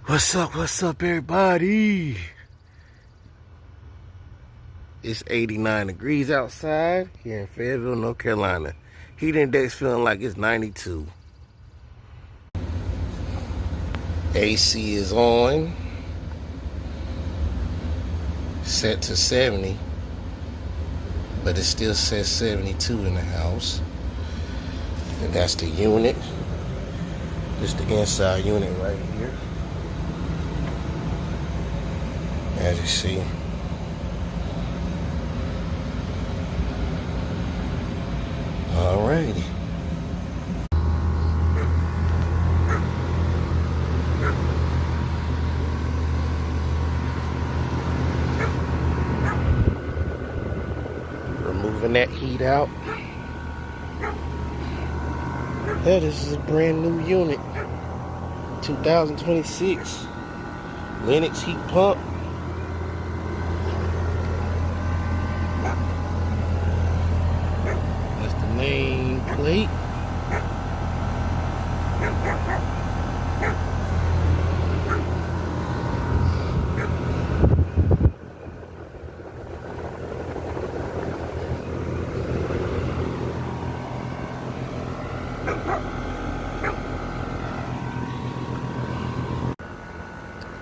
What's up, everybody? It's 89 degrees outside here in Fayetteville, North Carolina. Heat index feeling like it's 92. AC is on, set to 70, but it still says 72 in the house. And that's the unit. This is the inside unit right here. As you see. Alrighty. Removing that heat out. Yeah, this is a brand new unit. 2026 Lennox heat pump. That's the main plate.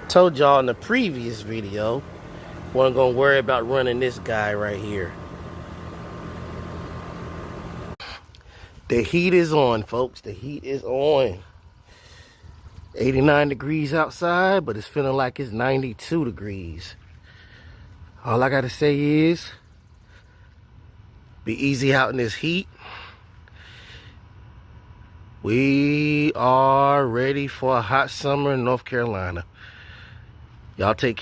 Told y'all in the previous video, wasn't gonna worry about running this guy right here. The heat is on, folks. The heat is on. 89 degrees outside, but it's feeling like it's 92 degrees. All I gotta say is, be easy out in this heat. We are ready for a hot summer in North Carolina. Y'all take care.